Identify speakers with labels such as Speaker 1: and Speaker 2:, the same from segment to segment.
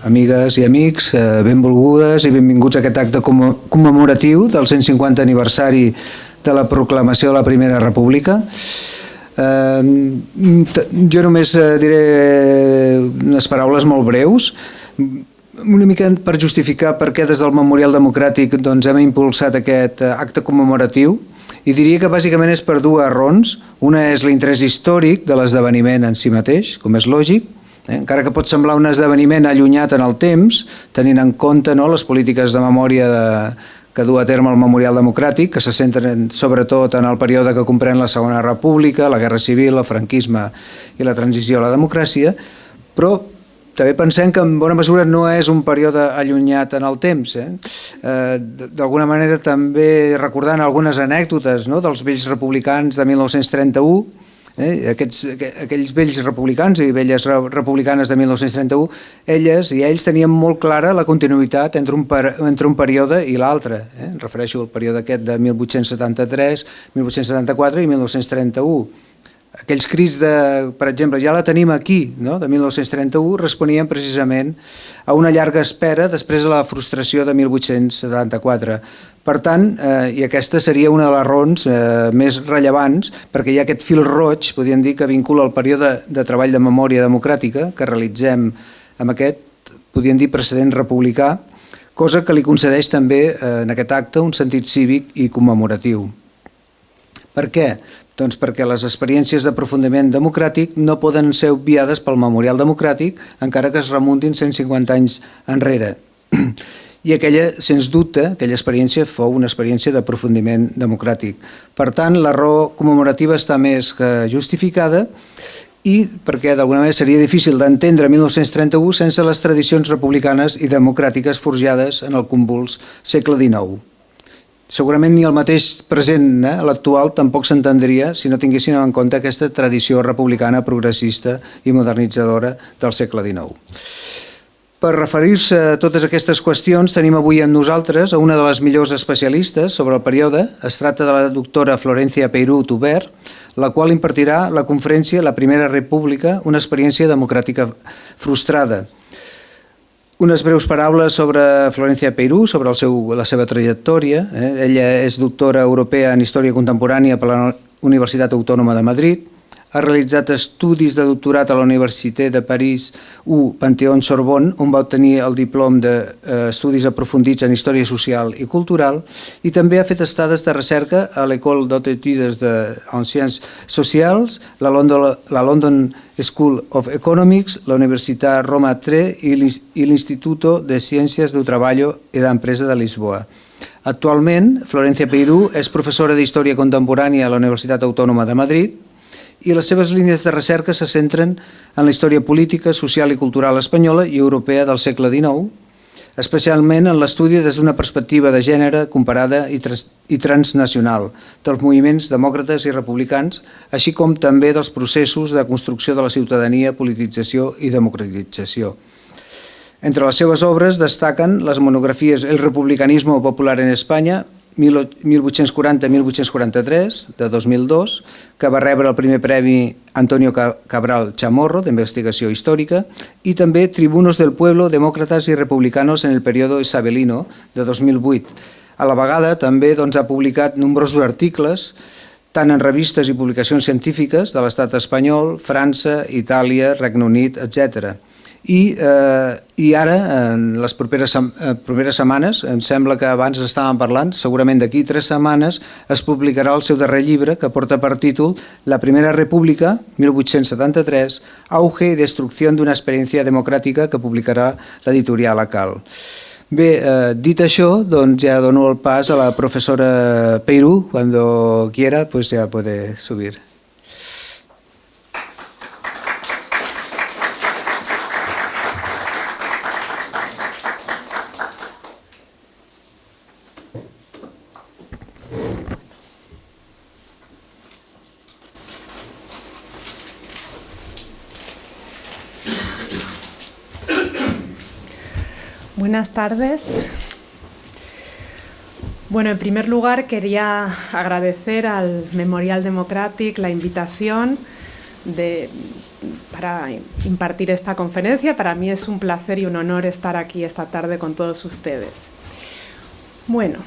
Speaker 1: amigues i amics, benvolgudes i benvinguts a aquest acte commemoratiu del 150 aniversari de la proclamació de la Primera República. Jo només diré unes paraules molt breus, una mica per justificar per què des del Memorial Democràtic hem impulsat aquest acte commemoratiu, i diria que bàsicament és per dues raons. Una és l'interès històric de l'esdeveniment en si mateix, com és lògic, encara que pot semblar un esdeveniment allunyat en el temps, tenint en compte les polítiques de memòria que du a terme el Memorial Democràtic, que se centren sobretot en el període que comprèn la Segona República, la Guerra Civil, el franquisme i la transició a la democràcia, però també pensem que en bona mesura no és un període allunyat en el temps. D'alguna manera també recordant algunes anècdotes dels vells republicans de 1931, aquells vells republicans i velles republicanes de 1931, elles i ells tenien molt clara la continuïtat entre un període i l'altre. Em refereixo al període aquest de 1873, 1874 i 1931. Aquells crits per exemple, ja la tenim aquí, de 1931, responien precisament a una llarga espera després de la frustració de 1874. Per tant, i aquesta seria una de les raons més rellevants, perquè hi ha aquest fil roig, podríem dir, que vincula el període de treball de memòria democràtica que realitzem amb aquest, podríem dir, precedent republicà, cosa que li concedeix també en aquest acte un sentit cívic i commemoratiu. Per què? Doncs perquè les experiències d'aprofundiment democràtic no poden ser obviades pel Memorial Democràtic encara que es remuntin 150 anys enrere. I aquella, sens dubte, aquella experiència fou una experiència d'aprofundiment democràtic. Per tant, la raó commemorativa està més que justificada i perquè d'alguna manera seria difícil d'entendre 1931 sense les tradicions republicanes i democràtiques forjades en el convuls segle XIX. Segurament ni el mateix present, l'actual, tampoc s'entendria si no tinguéssim en compte aquesta tradició republicana progressista i modernitzadora del segle XIX. Per referir-se a totes aquestes qüestions tenim avui amb nosaltres a una de les millors especialistes sobre el període. Es tracta de la doctora Florencia Peiró Thubert, la qual impartirà la conferència La Primera República, una experiència democràtica frustrada. Unes breus paraules sobre Florencia Peiró, sobre la seva trajectòria. Ella és doctora europea en Història Contemporània per la Universitat Autònoma de Madrid. Ha realitzat estudis de doctorat a la Universitat de París u Panthéon-Sorbonne, on va obtenir el diplom d'estudis aprofundits en Història Social i Cultural, i també ha fet estades de recerca a l'École d'Hautes Études en Ciències Socials, la London School of Economics, la Universitat Roma III i l'Instituto de Ciències del Treball i d'Empresa de Lisboa. Actualment, Florencia Peiró és professora d'Història Contemporània a la Universitat Autònoma de Madrid i les seves línies de recerca se centren en la història política, social i cultural espanyola i europea del segle XIX, especialment en l'estudi des d'una perspectiva de gènere comparada i transnacional dels moviments demòcrates i republicans, així com també dels processos de construcció de la ciutadania, politització i democratització. Entre les seves obres destaquen les monografies El republicanismo popular en España, 1840-1843, de 2002, que va rebre el primer premi Antonio Cabral Chamorro, d'investigació històrica, i també Tribunos del Pueblo, Demócratas y Republicanos en el Periodo Isabelino, de 2008. A la vegada també ha publicat nombrosos articles, tant en revistes i publicacions científiques de l'estat espanyol, França, Itàlia, Regne Unit, etc. I ara, en les properes setmanes, em sembla que abans estàvem parlant, segurament d'aquí 3 setmanes, es publicarà el seu darrer llibre que porta per títol La Primera República, 1873, Auge y Destrucción de una Experiencia Democrática, que publicarà l'editorial ACAL. Bé, dit això, doncs ja dono el pas a la professora Peiró. Cuando quiera, pues ya puede subir.
Speaker 2: Buenas tardes. Bueno, en primer lugar quería agradecer al Memorial Democràtic la invitación impartir esta conferencia. Para mí es un placer y un honor estar aquí esta tarde con todos ustedes. Bueno,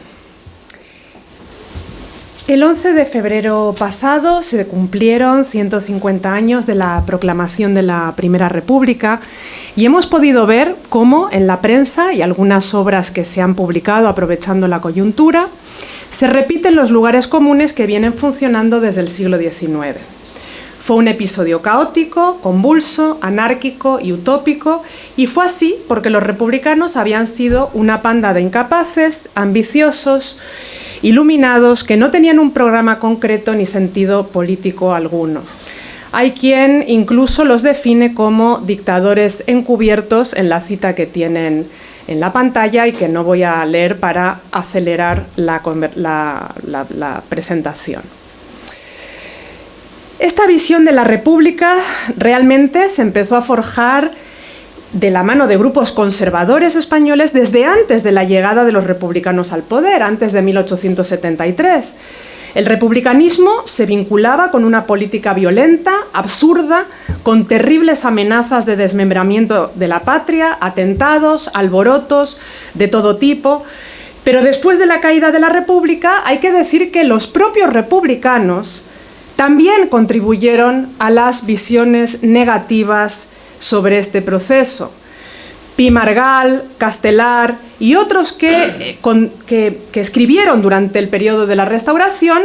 Speaker 2: el 11 de febrero pasado se cumplieron 150 años de la proclamación de la Primera República y hemos podido ver cómo en la prensa y algunas obras que se han publicado aprovechando la coyuntura se repiten los lugares comunes que vienen funcionando desde el siglo XIX. Fue un episodio caótico, convulso, anárquico y utópico, y fue así porque los republicanos habían sido una panda de incapaces, ambiciosos, iluminados, que no tenían un programa concreto ni sentido político alguno. Hay quien incluso los define como dictadores encubiertos en la cita que tienen en la pantalla y que no voy a leer para acelerar la presentación. Esta visión de la República realmente se empezó a forjar de la mano de grupos conservadores españoles desde antes de la llegada de los republicanos al poder, antes de 1873. El republicanismo se vinculaba con una política violenta, absurda, con terribles amenazas de desmembramiento de la patria, atentados, alborotos de todo tipo. Pero después de la caída de la República hay que decir que los propios republicanos también contribuyeron a las visiones negativas sobre este proceso. Pi Margall, Castelar y otros que escribieron durante el periodo de la Restauración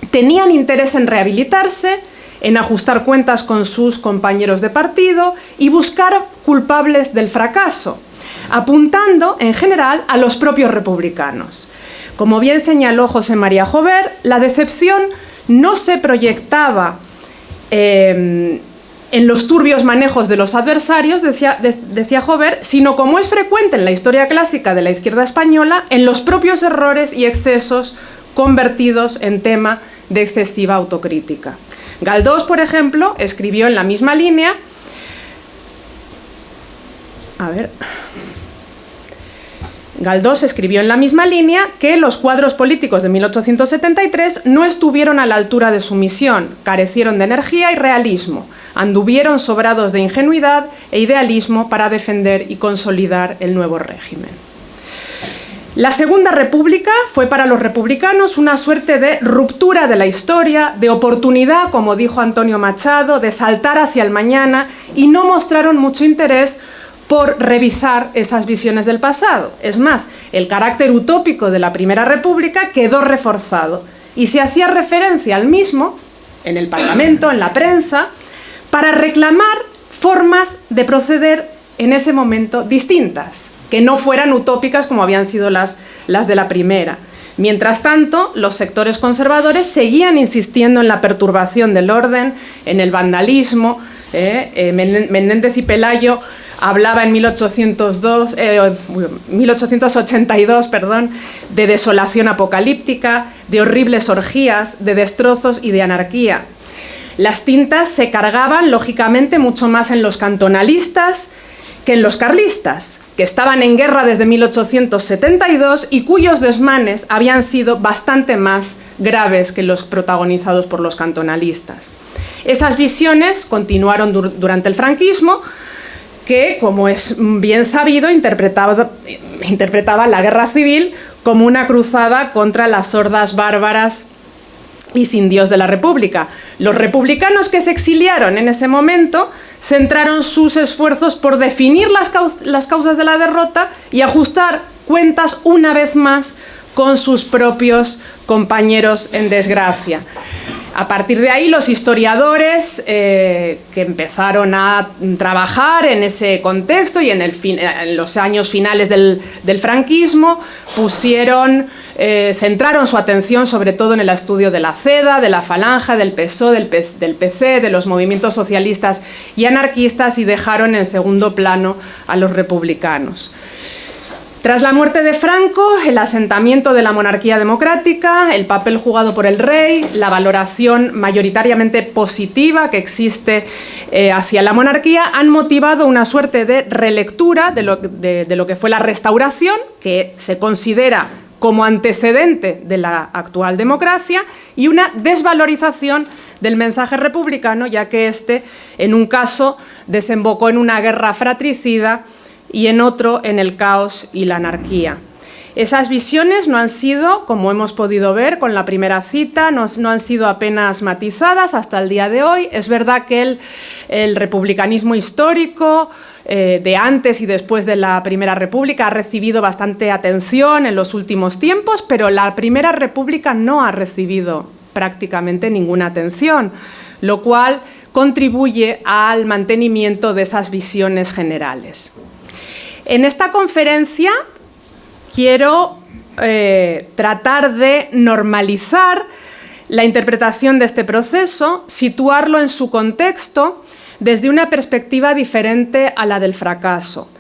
Speaker 2: tenían interés en rehabilitarse, en ajustar cuentas con sus compañeros de partido y buscar culpables del fracaso, apuntando en general a los propios republicanos. Como bien señaló José María Jover, la decepción no se proyectaba en los turbios manejos de los adversarios, decía Jover, sino, como es frecuente en la historia clásica de la izquierda española, en los propios errores y excesos convertidos en tema de excesiva autocrítica. Galdós, por ejemplo, escribió en la misma línea, que los cuadros políticos de 1873 no estuvieron a la altura de su misión, carecieron de energía y realismo, anduvieron sobrados de ingenuidad e idealismo para defender y consolidar el nuevo régimen. La Segunda República fue para los republicanos una suerte de ruptura de la historia, de oportunidad, como dijo Antonio Machado, de saltar hacia el mañana, y no mostraron mucho interés por revisar esas visiones del pasado. Es más, el carácter utópico de la Primera República quedó reforzado y se hacía referencia al mismo en el Parlamento, en la prensa, para reclamar formas de proceder en ese momento distintas, que no fueran utópicas como habían sido las de la primera. Mientras tanto, los sectores conservadores seguían insistiendo en la perturbación del orden, en el vandalismo. Menéndez y Pelayo hablaba en 1882 de desolación apocalíptica, de horribles orgías, de destrozos y de anarquía. Las tintas se cargaban, lógicamente, mucho más en los cantonalistas que en los carlistas, que estaban en guerra desde 1872 y cuyos desmanes habían sido bastante más graves que los protagonizados por los cantonalistas. Esas visiones continuaron durante el franquismo, que, como es bien sabido, interpretaba la guerra civil como una cruzada contra las hordas bárbaras y sin Dios de la República. Los republicanos que se exiliaron en ese momento centraron sus esfuerzos por definir las causas de la derrota y ajustar cuentas una vez más con sus propios compañeros en desgracia. A partir de ahí, los historiadores que empezaron a trabajar en ese contexto y en los años finales del franquismo centraron su atención sobre todo en el estudio de la CEDA, de la Falange, del PSOE, del PC, de los movimientos socialistas y anarquistas, y dejaron en segundo plano a los republicanos. Tras la muerte de Franco, el asentamiento de la monarquía democrática, el papel jugado por el rey, la valoración mayoritariamente positiva que existe hacia la monarquía han motivado una suerte de relectura de lo que fue la Restauración, que se considera como antecedente de la actual democracia y una desvalorización del mensaje republicano, ya que este, en un caso, desembocó en una guerra fratricida y en otro en el caos y la anarquía. Esas visiones no han sido, como hemos podido ver con la primera cita, no han sido apenas matizadas hasta el día de hoy. Es verdad que el republicanismo histórico de antes y después de la Primera República ha recibido bastante atención en los últimos tiempos, pero la Primera República no ha recibido prácticamente ninguna atención, lo cual contribuye al mantenimiento de esas visiones generales. En esta conferencia quiero tratar de normalizar la interpretación de este proceso, situarlo en su contexto desde una perspectiva diferente a la del fracaso.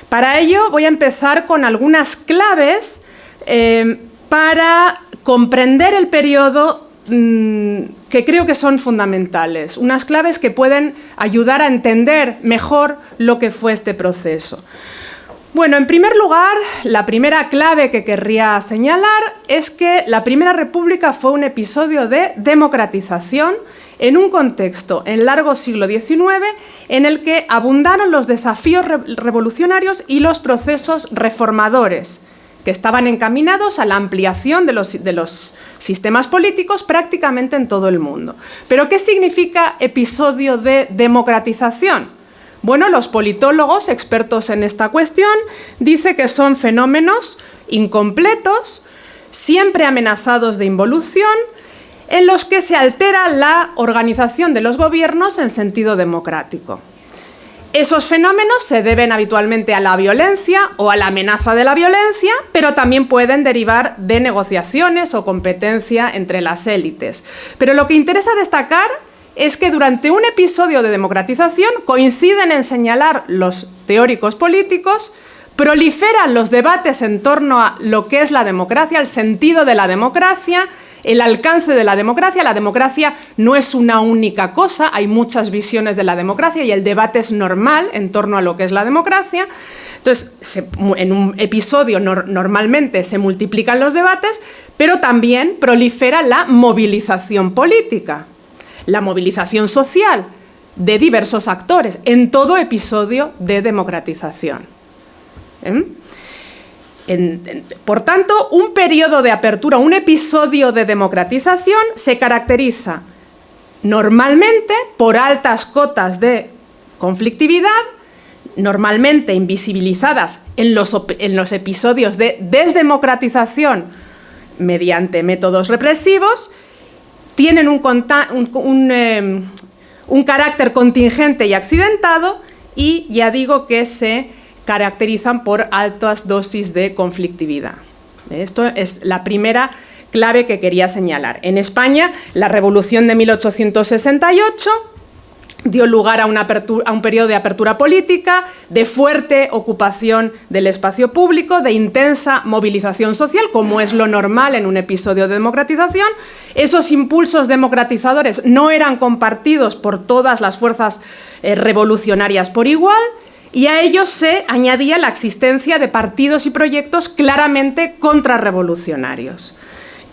Speaker 2: Para ello voy a empezar con algunas claves para comprender el periodo que creo que son fundamentales, unas claves que pueden ayudar a entender mejor lo que fue este proceso. Bueno, en primer lugar, la primera clave que querría señalar es que la Primera República fue un episodio de democratización en un contexto en largo siglo XIX en el que abundaron los desafíos revolucionarios y los procesos reformadores que estaban encaminados a la ampliación de los sistemas políticos prácticamente en todo el mundo. ¿Pero qué significa episodio de democratización? Bueno, los politólogos expertos en esta cuestión dicen que son fenómenos incompletos, siempre amenazados de involución, en los que se altera la organización de los gobiernos en sentido democrático. Esos fenómenos se deben habitualmente a la violencia o a la amenaza de la violencia, pero también pueden derivar de negociaciones o competencia entre las élites. Pero lo que interesa destacar es que durante un episodio de democratización coinciden en señalar los teóricos políticos, proliferan los debates en torno a lo que es la democracia, el sentido de la democracia, el alcance de la democracia. La democracia no es una única cosa, hay muchas visiones de la democracia y el debate es normal en torno a lo que es la democracia. Entonces, en un episodio normalmente se multiplican los debates, pero también prolifera la movilización política, la movilización social de diversos actores en todo episodio de democratización. Por tanto, un periodo de apertura, un episodio de democratización se caracteriza normalmente por altas cotas de conflictividad, normalmente invisibilizadas en los episodios de desdemocratización mediante métodos represivos, tienen un carácter contingente y accidentado y ya digo que se caracterizan por altas dosis de conflictividad. Esto es la primera clave que quería señalar. En España, la Revolución de 1868 dio lugar a un periodo de apertura política, de fuerte ocupación del espacio público, de intensa movilización social, como es lo normal en un episodio de democratización. Esos impulsos democratizadores no eran compartidos por todas las fuerzas revolucionarias por igual, y a ellos se añadía la existencia de partidos y proyectos claramente contrarrevolucionarios,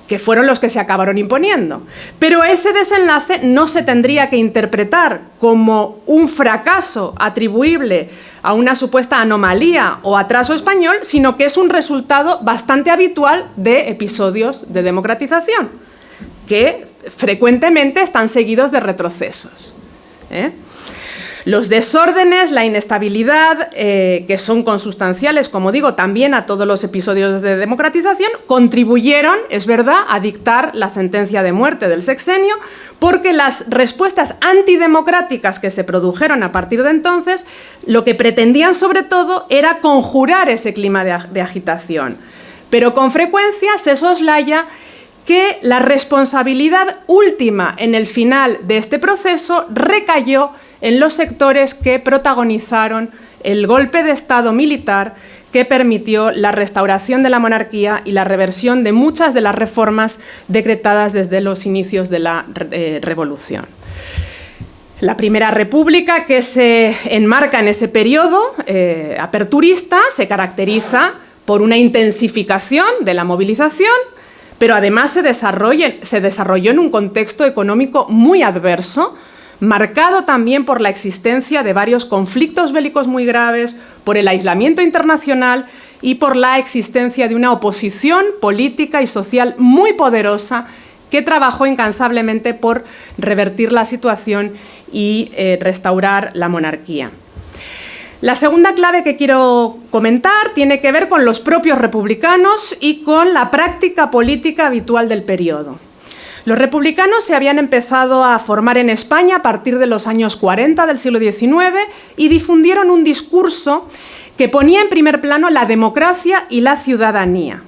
Speaker 2: que fueron los que se acabaron imponiendo. Pero ese desenlace no se tendría que interpretar como un fracaso atribuible a una supuesta anomalía o atraso español, sino que es un resultado bastante habitual de episodios de democratización, que frecuentemente están seguidos de retrocesos. Los desórdenes, la inestabilidad, que son consustanciales, como digo, también a todos los episodios de democratización, contribuyeron, es verdad, a dictar la sentencia de muerte del sexenio, porque las respuestas antidemocráticas que se produjeron a partir de entonces, lo que pretendían sobre todo era conjurar ese clima de agitación. Pero con frecuencia se soslaya que la responsabilidad última en el final de este proceso recayó en los sectores que protagonizaron el golpe de Estado militar que permitió la restauración de la monarquía y la reversión de muchas de las reformas decretadas desde los inicios de la Revolución. La Primera República, que se enmarca en ese periodo aperturista, se caracteriza por una intensificación de la movilización, pero además se desarrolló en un contexto económico muy adverso, marcado también por la existencia de varios conflictos bélicos muy graves, por el aislamiento internacional y por la existencia de una oposición política y social muy poderosa que trabajó incansablemente por revertir la situación y restaurar la monarquía. La segunda clave que quiero comentar tiene que ver con los propios republicanos y con la práctica política habitual del periodo. Los republicanos se habían empezado a formar en España a partir de los años 40 del siglo XIX y difundieron un discurso que ponía en primer plano la democracia y la ciudadanía.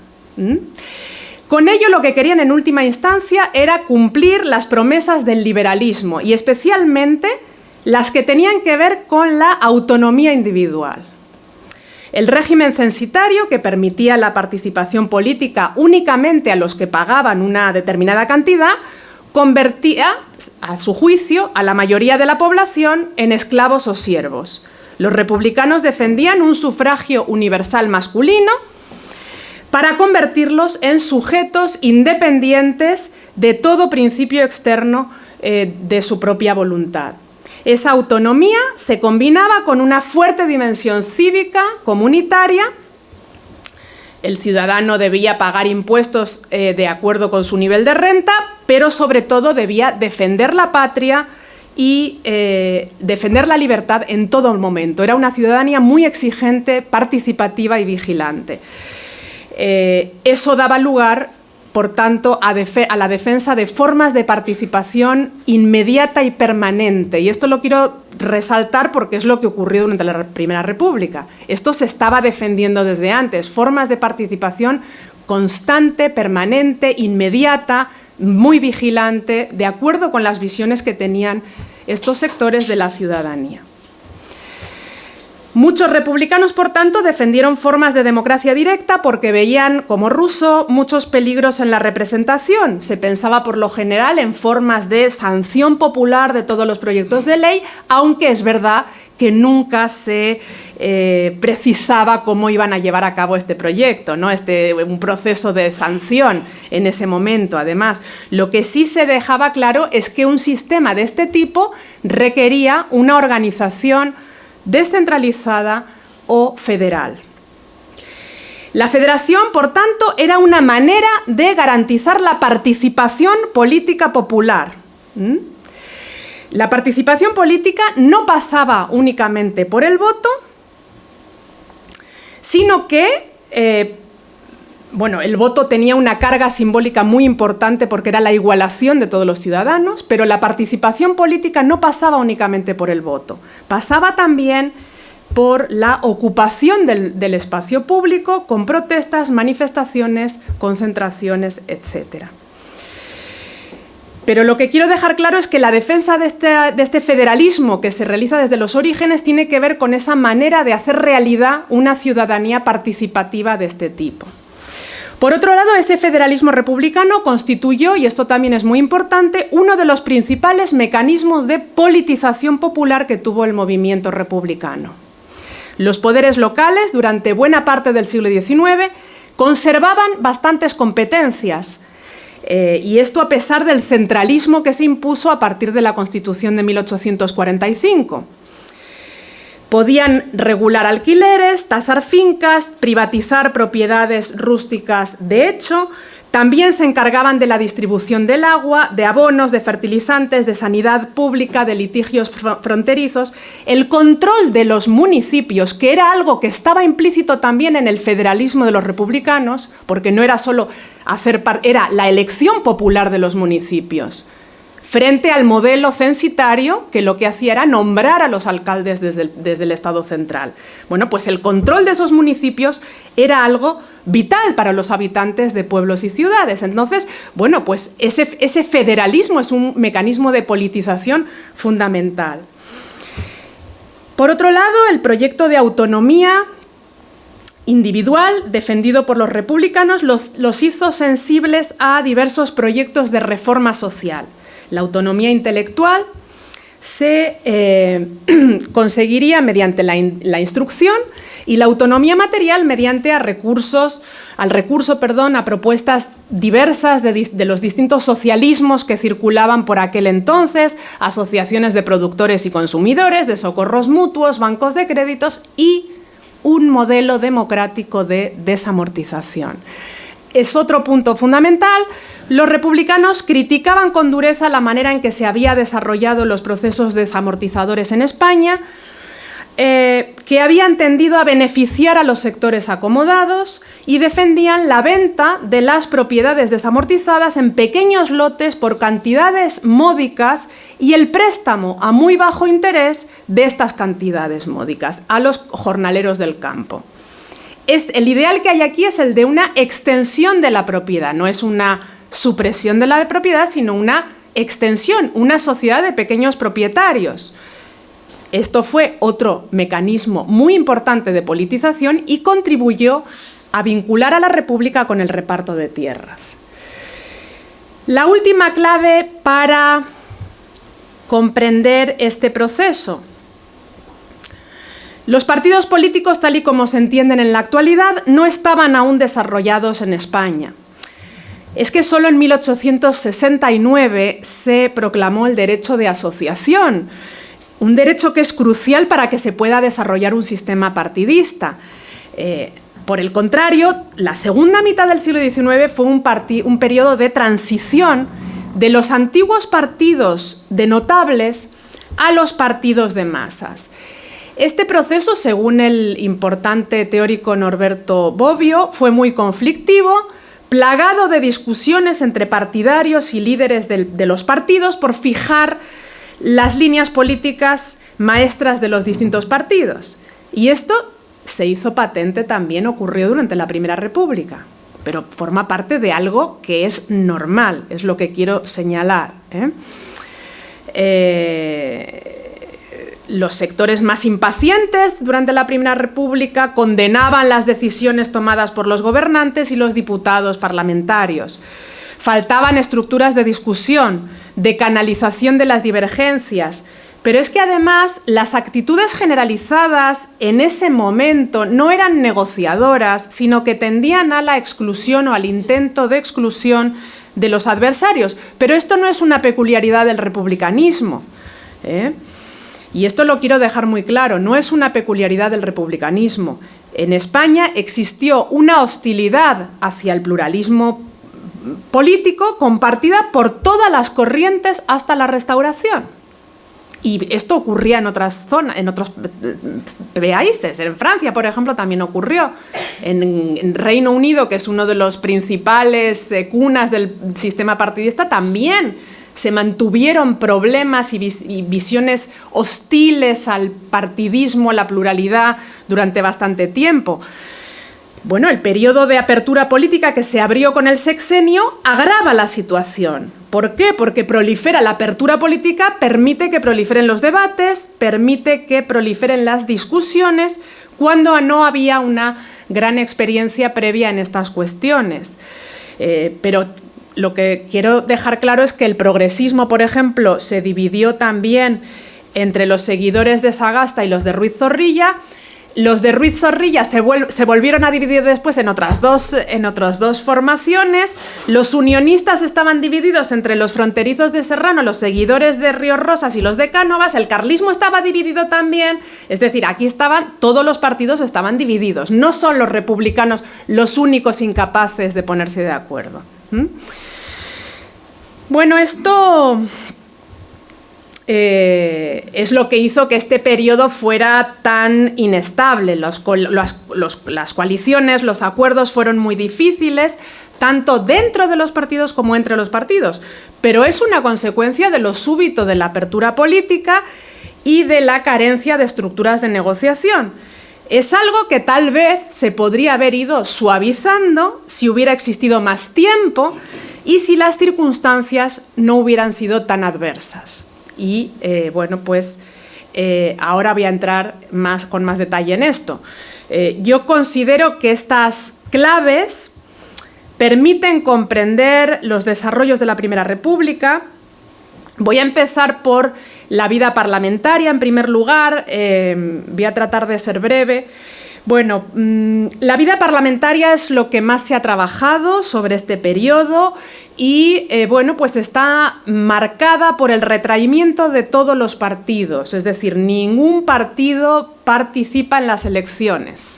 Speaker 2: Con ello lo que querían en última instancia era cumplir las promesas del liberalismo y especialmente las que tenían que ver con la autonomía individual. El régimen censitario, que permitía la participación política únicamente a los que pagaban una determinada cantidad, convertía, a su juicio, a la mayoría de la población en esclavos o siervos. Los republicanos defendían un sufragio universal masculino para convertirlos en sujetos independientes de todo principio externo de su propia voluntad. Esa autonomía se combinaba con una fuerte dimensión cívica, comunitaria. El ciudadano debía pagar impuestos de acuerdo con su nivel de renta, pero sobre todo debía defender la patria y defender la libertad en todo momento. Era una ciudadanía muy exigente, participativa y vigilante. Eso daba lugar, por tanto, a la defensa de formas de participación inmediata y permanente. Y esto lo quiero resaltar porque es lo que ocurrió durante la Primera República. Esto se estaba defendiendo desde antes, formas de participación constante, permanente, inmediata, muy vigilante, de acuerdo con las visiones que tenían estos sectores de la ciudadanía. Muchos republicanos, por tanto, defendieron formas de democracia directa porque veían, como Rousseau, muchos peligros en la representación. Se pensaba, por lo general, en formas de sanción popular de todos los proyectos de ley, aunque es verdad que nunca se precisaba cómo iban a llevar a cabo este proyecto, ¿no? Un proceso de sanción en ese momento, además. Lo que sí se dejaba claro es que un sistema de este tipo requería una organización descentralizada o federal. La federación, por tanto, era una manera de garantizar la participación política popular. La participación política no pasaba únicamente por el voto, sino que el voto tenía una carga simbólica muy importante porque era la igualación de todos los ciudadanos, pero la participación política no pasaba únicamente por el voto, pasaba también por la ocupación del espacio público con protestas, manifestaciones, concentraciones, etc. Pero lo que quiero dejar claro es que la defensa de este federalismo que se realiza desde los orígenes tiene que ver con esa manera de hacer realidad una ciudadanía participativa de este tipo. Por otro lado, ese federalismo republicano constituyó, y esto también es muy importante, uno de los principales mecanismos de politización popular que tuvo el movimiento republicano. Los poderes locales, durante buena parte del siglo XIX, conservaban bastantes competencias, y esto a pesar del centralismo que se impuso a partir de la Constitución de 1845. Podían regular alquileres, tasar fincas, privatizar propiedades rústicas de hecho, también se encargaban de la distribución del agua, de abonos, de fertilizantes, de sanidad pública, de litigios fronterizos, el control de los municipios, que era algo que estaba implícito también en el federalismo de los republicanos, porque no era solo era la elección popular de los municipios, frente al modelo censitario que lo que hacía era nombrar a los alcaldes desde el Estado central. Bueno, pues el control de esos municipios era algo vital para los habitantes de pueblos y ciudades. Entonces, bueno, pues ese federalismo es un mecanismo de politización fundamental. Por otro lado, el proyecto de autonomía individual, defendido por los republicanos, los hizo sensibles a diversos proyectos de reforma social. La autonomía intelectual se conseguiría mediante la instrucción y la autonomía material mediante al recurso a propuestas diversas de los distintos socialismos que circulaban por aquel entonces, asociaciones de productores y consumidores, de socorros mutuos, bancos de créditos y un modelo democrático de desamortización. Es otro punto fundamental. Los republicanos criticaban con dureza la manera en que se había desarrollado los procesos desamortizadores en España, que habían tendido a beneficiar a los sectores acomodados y defendían la venta de las propiedades desamortizadas en pequeños lotes por cantidades módicas y el préstamo a muy bajo interés de estas cantidades módicas a los jornaleros del campo. El ideal que hay aquí es el de una extensión de la propiedad, no es una supresión de la propiedad, sino una extensión, una sociedad de pequeños propietarios. Esto fue otro mecanismo muy importante de politización y contribuyó a vincular a la República con el reparto de tierras. La última clave para comprender este proceso. Los partidos políticos, tal y como se entienden en la actualidad, no estaban aún desarrollados en España. Es que solo en 1869 se proclamó el derecho de asociación, un derecho que es crucial para que se pueda desarrollar un sistema partidista. Por el contrario, la segunda mitad del siglo XIX fue un periodo de transición de los antiguos partidos de notables a los partidos de masas. Este proceso, según el importante teórico Norberto Bobbio, fue muy conflictivo, plagado de discusiones entre partidarios y líderes de los partidos por fijar las líneas políticas maestras de los distintos partidos. Y esto se hizo patente también, ocurrió durante la Primera República, pero forma parte de algo que es normal, es lo que quiero señalar. Los sectores más impacientes durante la Primera República condenaban las decisiones tomadas por los gobernantes y los diputados parlamentarios. Faltaban estructuras de discusión, de canalización de las divergencias, pero es que además las actitudes generalizadas en ese momento no eran negociadoras, sino que tendían a la exclusión o al intento de exclusión de los adversarios. Pero esto no es una peculiaridad del republicanismo, Y esto lo quiero dejar muy claro, no es una peculiaridad del republicanismo. En España existió una hostilidad hacia el pluralismo político compartida por todas las corrientes hasta la Restauración. Y esto ocurría en otras zonas, en otros países. En Francia, por ejemplo, también ocurrió. En Reino Unido, que es uno de los principales cunas del sistema partidista, también se mantuvieron problemas y visiones hostiles al partidismo, a la pluralidad, durante bastante tiempo. Bueno, el periodo de apertura política que se abrió con el sexenio agrava la situación. ¿Por qué? Porque prolifera la apertura política, permite que proliferen los debates, permite que proliferen las discusiones, cuando no había una gran experiencia previa en estas cuestiones. Pero lo que quiero dejar claro es que el progresismo, por ejemplo, se dividió también entre los seguidores de Sagasta y los de Ruiz Zorrilla. Los de Ruiz Zorrilla se volvieron a dividir después en otras dos formaciones. Los unionistas estaban divididos entre los fronterizos de Serrano, los seguidores de Ríos Rosas y los de Cánovas. El carlismo estaba dividido también. Es decir, aquí todos los partidos estaban divididos. No son los republicanos los únicos incapaces de ponerse de acuerdo. Bueno, esto es lo que hizo que este periodo fuera tan inestable. Las coaliciones, los acuerdos fueron muy difíciles, tanto dentro de los partidos como entre los partidos, pero es una consecuencia de lo súbito de la apertura política y de la carencia de estructuras de negociación. Es algo que tal vez se podría haber ido suavizando si hubiera existido más tiempo y si las circunstancias no hubieran sido tan adversas. Y bueno, pues ahora voy a entrar con más detalle en esto. Yo considero que estas claves permiten comprender los desarrollos de la Primera República. Voy a empezar por La vida parlamentaria, en primer lugar, voy a tratar de ser breve. Bueno, la vida parlamentaria es lo que más se ha trabajado sobre este periodo y, bueno, pues está marcada por el retraimiento de todos los partidos, es decir, ningún partido participa en las elecciones.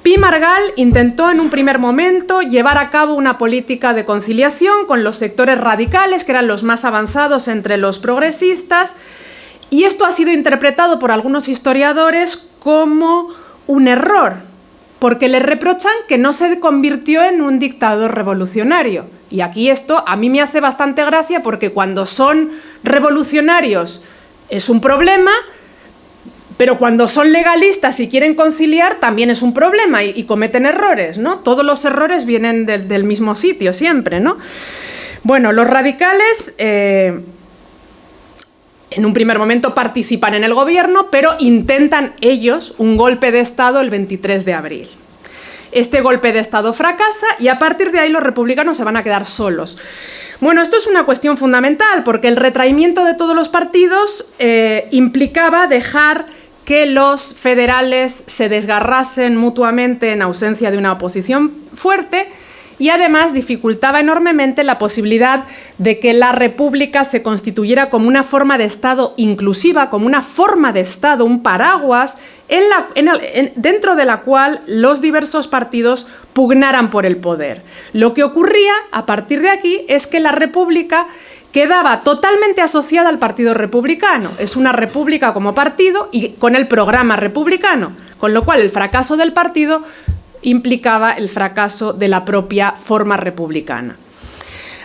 Speaker 2: Pi Margall intentó en un primer momento llevar a cabo una política de conciliación con los sectores radicales, que eran los más avanzados entre los progresistas, y esto ha sido interpretado por algunos historiadores como un error, porque le reprochan que no se convirtió en un dictador revolucionario. Y aquí esto a mí me hace bastante gracia, porque cuando son revolucionarios es un problema, pero cuando son legalistas y quieren conciliar también es un problema y cometen errores, ¿no? Todos los errores vienen del mismo sitio siempre, ¿no? Bueno, los radicales en un primer momento participan en el gobierno, pero intentan ellos un golpe de Estado el 23 de abril. Este golpe de Estado fracasa y a partir de ahí los republicanos se van a quedar solos. Bueno, esto es una cuestión fundamental porque el retraimiento de todos los partidos implicaba dejar que los federales se desgarrasen mutuamente en ausencia de una oposición fuerte y además dificultaba enormemente la posibilidad de que la República se constituyera como una forma de Estado inclusiva, como una forma de Estado, un paraguas, dentro de la cual los diversos partidos pugnaran por el poder. Lo que ocurría a partir de aquí es que la República quedaba totalmente asociada al Partido Republicano. Es una república como partido y con el programa republicano, con lo cual el fracaso del partido implicaba el fracaso de la propia forma republicana.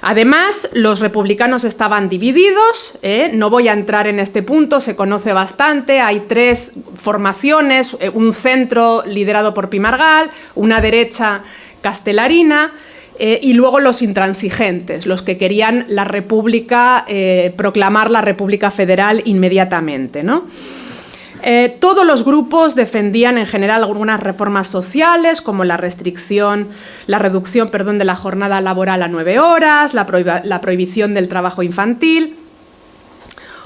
Speaker 2: Además, los republicanos estaban divididos, no voy a entrar en este punto, se conoce bastante, hay tres formaciones, un centro liderado por Pi Margall, una derecha castelarina, y luego los intransigentes, los que querían la república, proclamar la República Federal inmediatamente, ¿no? Todos los grupos defendían en general algunas reformas sociales, como la reducción de la jornada laboral a 9 horas, la prohibición del trabajo infantil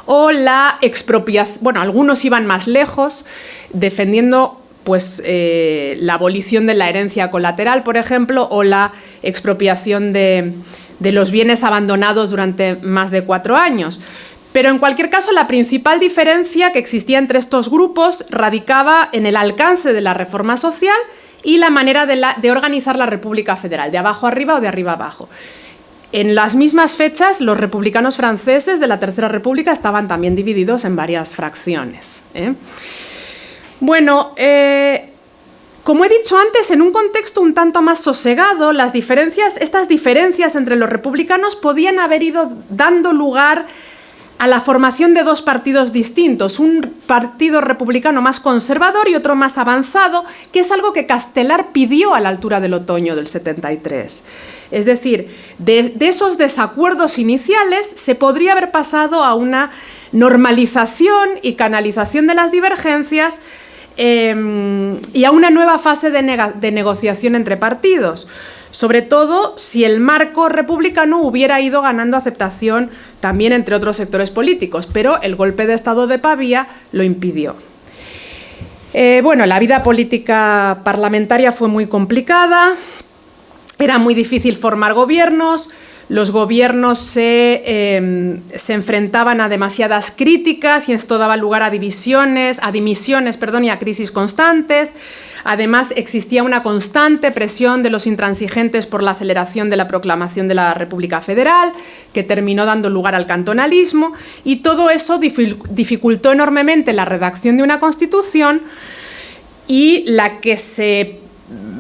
Speaker 2: o la expropiación. Bueno, algunos iban más lejos, defendiendo pues, la abolición de la herencia colateral, por ejemplo, o la expropiación de los bienes abandonados durante más de 4 años. Pero en cualquier caso, la principal diferencia que existía entre estos grupos radicaba en el alcance de la reforma social y la manera de organizar la República Federal, de abajo arriba o de arriba abajo. En las mismas fechas, los republicanos franceses de la Tercera República estaban también divididos en varias fracciones. Bueno, como he dicho antes, en un contexto un tanto más sosegado, estas diferencias entre los republicanos podían haber ido dando lugar a la formación de dos partidos distintos, un partido republicano más conservador y otro más avanzado, que es algo que Castelar pidió a la altura del otoño del 73. Es decir, de esos desacuerdos iniciales se podría haber pasado a una normalización y canalización de las divergencias y a una nueva fase de negociación entre partidos, sobre todo si el marco republicano hubiera ido ganando aceptación también entre otros sectores políticos, pero el golpe de Estado de Pavía lo impidió. Bueno, la vida política parlamentaria fue muy complicada, era muy difícil formar gobiernos, los gobiernos se enfrentaban a demasiadas críticas y esto daba lugar a dimisiones y a crisis constantes. Además, existía una constante presión de los intransigentes por la aceleración de la proclamación de la República Federal, que terminó dando lugar al cantonalismo, y todo eso dificultó enormemente la redacción de una constitución, y la que se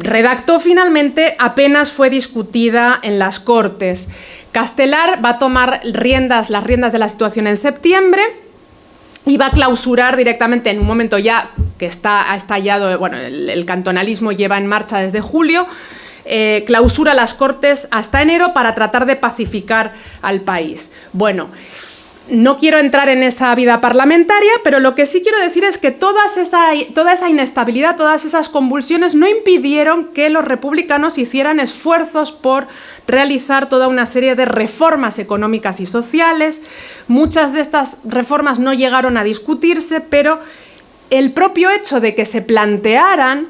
Speaker 2: redactó finalmente apenas fue discutida en las Cortes. Castelar va a tomar las riendas de la situación en septiembre y va a clausurar directamente en un momento ya que ha estallado, bueno, el cantonalismo lleva en marcha desde julio, clausura las Cortes hasta enero para tratar de pacificar al país. Bueno, No quiero entrar en esa vida parlamentaria, pero lo que sí quiero decir es que toda esa inestabilidad, todas esas convulsiones no impidieron que los republicanos hicieran esfuerzos por realizar toda una serie de reformas económicas y sociales. Muchas de estas reformas no llegaron a discutirse, pero el propio hecho de que se plantearan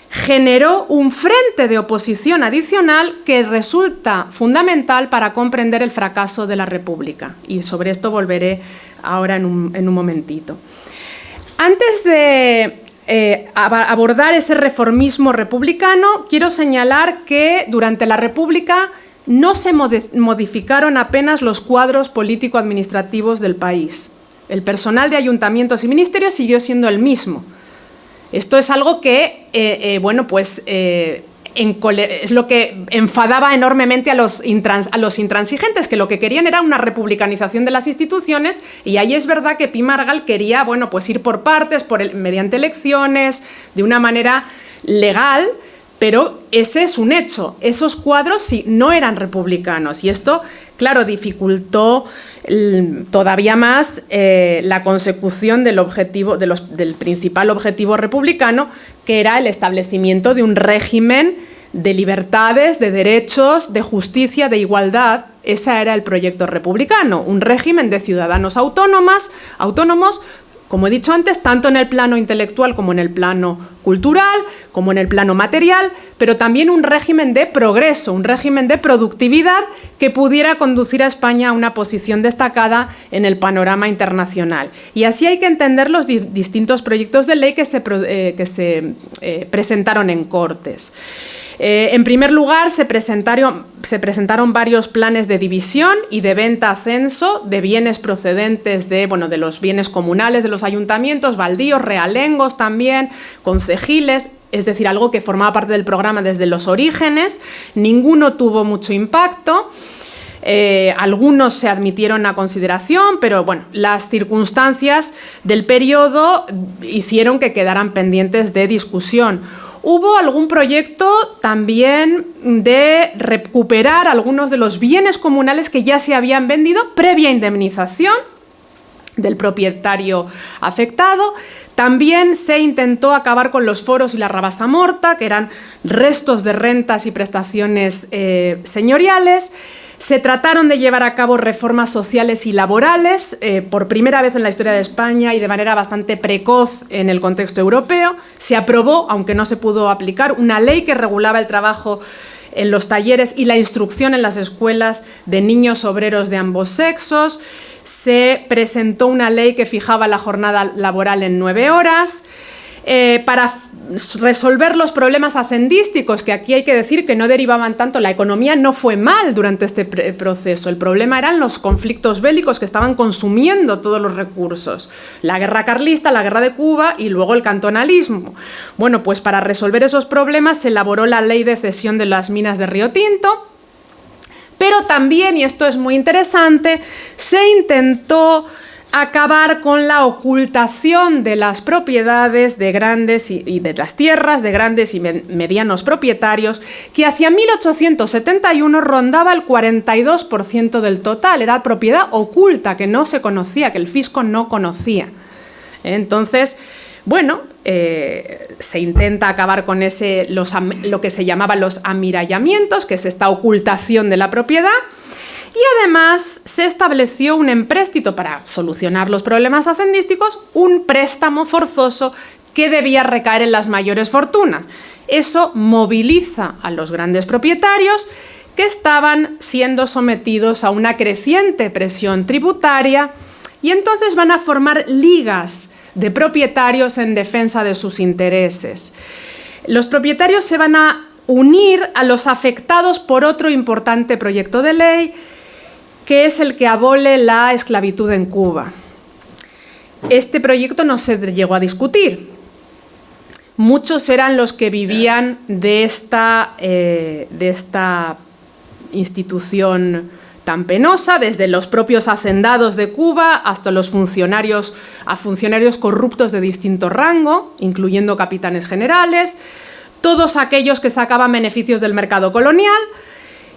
Speaker 2: generó un frente de oposición adicional que resulta fundamental para comprender el fracaso de la República. Y sobre esto volveré ahora en un momentito. Antes de abordar ese reformismo republicano, quiero señalar que durante la República no se modificaron apenas los cuadros político-administrativos del país. El personal de ayuntamientos y ministerios siguió siendo el mismo. Esto es algo que, es lo que enfadaba enormemente a los intransigentes, que lo que querían era una republicanización de las instituciones, y ahí es verdad que Pi Margall quería, ir por partes, mediante elecciones, de una manera legal, pero ese es un hecho. Esos cuadros sí no eran republicanos, y esto, claro, dificultó todavía más la consecución del principal objetivo republicano, que era el establecimiento de un régimen de libertades, de derechos, de justicia, de igualdad. Ese era el proyecto republicano, un régimen de ciudadanos autónomos, como he dicho antes, tanto en el plano intelectual como en el plano cultural, como en el plano material, pero también un régimen de progreso, un régimen de productividad que pudiera conducir a España a una posición destacada en el panorama internacional. Y así hay que entender los distintos proyectos de ley que se presentaron en Cortes. En primer lugar, se presentaron varios planes de división y de venta-ascenso de bienes procedentes de los bienes comunales de los ayuntamientos, baldíos, realengos también, concejiles, es decir, algo que formaba parte del programa desde los orígenes. Ninguno tuvo mucho impacto. Algunos se admitieron a consideración, pero las circunstancias del periodo hicieron que quedaran pendientes de discusión. Hubo algún proyecto también de recuperar algunos de los bienes comunales que ya se habían vendido previa indemnización del propietario afectado. También se intentó acabar con los foros y la rabasamorta, que eran restos de rentas y prestaciones señoriales. Se trataron de llevar a cabo reformas sociales y laborales por primera vez en la historia de España y de manera bastante precoz en el contexto europeo. Se aprobó, aunque no se pudo aplicar, una ley que regulaba el trabajo en los talleres y la instrucción en las escuelas de niños obreros de ambos sexos. Se presentó una ley que fijaba la jornada laboral en 9 horas. Para resolver los problemas hacendísticos, que aquí hay que decir que no derivaban tanto, la economía no fue mal durante este proceso, el problema eran los conflictos bélicos que estaban consumiendo todos los recursos, la guerra carlista, la guerra de Cuba y luego el cantonalismo. Pues para resolver esos problemas se elaboró la ley de cesión de las minas de Río Tinto, pero también, y esto es muy interesante, se intentó acabar con la ocultación de las propiedades de grandes y de las tierras de grandes y medianos propietarios, que hacia 1871 rondaba el 42% del total. Era propiedad oculta que no se conocía, que el fisco no conocía. Entonces, se intenta acabar con lo que se llamaban los amirallamientos, que es esta ocultación de la propiedad. Y además se estableció un empréstito para solucionar los problemas hacendísticos, un préstamo forzoso que debía recaer en las mayores fortunas. Eso moviliza a los grandes propietarios que estaban siendo sometidos a una creciente presión tributaria y entonces van a formar ligas de propietarios en defensa de sus intereses. Los propietarios se van a unir a los afectados por otro importante proyecto de ley, que es el que abole la esclavitud en Cuba. Este proyecto no se llegó a discutir. Muchos eran los que vivían de esta institución tan penosa, desde los propios hacendados de Cuba hasta los funcionarios corruptos de distinto rango, incluyendo capitanes generales, todos aquellos que sacaban beneficios del mercado colonial.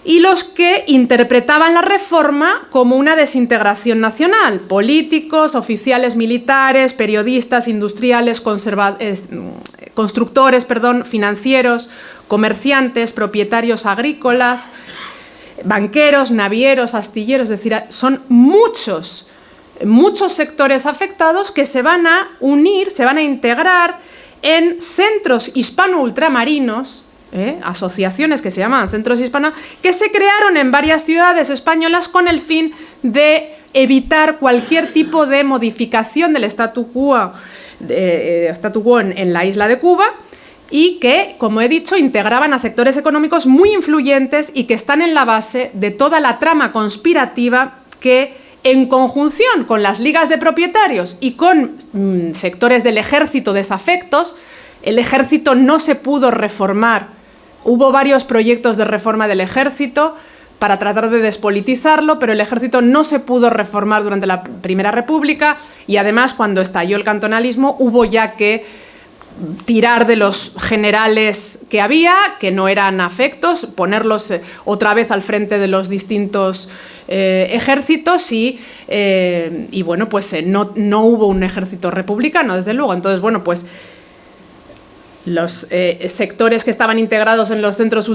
Speaker 2: y los que interpretaban la reforma como una desintegración nacional: políticos, oficiales militares, periodistas, industriales, constructores, financieros, comerciantes, propietarios agrícolas, banqueros, navieros, astilleros. Es decir, son muchos sectores afectados que se van a unir, se van a integrar en centros hispano-ultramarinos, asociaciones que se llamaban centros hispanos, que se crearon en varias ciudades españolas con el fin de evitar cualquier tipo de modificación del statu quo en la isla de Cuba, y que, como he dicho, integraban a sectores económicos muy influyentes y que están en la base de toda la trama conspirativa que, en conjunción con las ligas de propietarios y con sectores del ejército desafectos, el ejército no se pudo reformar. Hubo varios proyectos de reforma del ejército para tratar de despolitizarlo, pero el ejército no se pudo reformar durante la Primera República, y además, cuando estalló el cantonalismo, hubo ya que tirar de los generales que había, que no eran afectos, ponerlos otra vez al frente de los distintos ejércitos, y bueno, pues no hubo un ejército republicano, desde luego. Entonces, bueno, pues los sectores que estaban integrados en los centros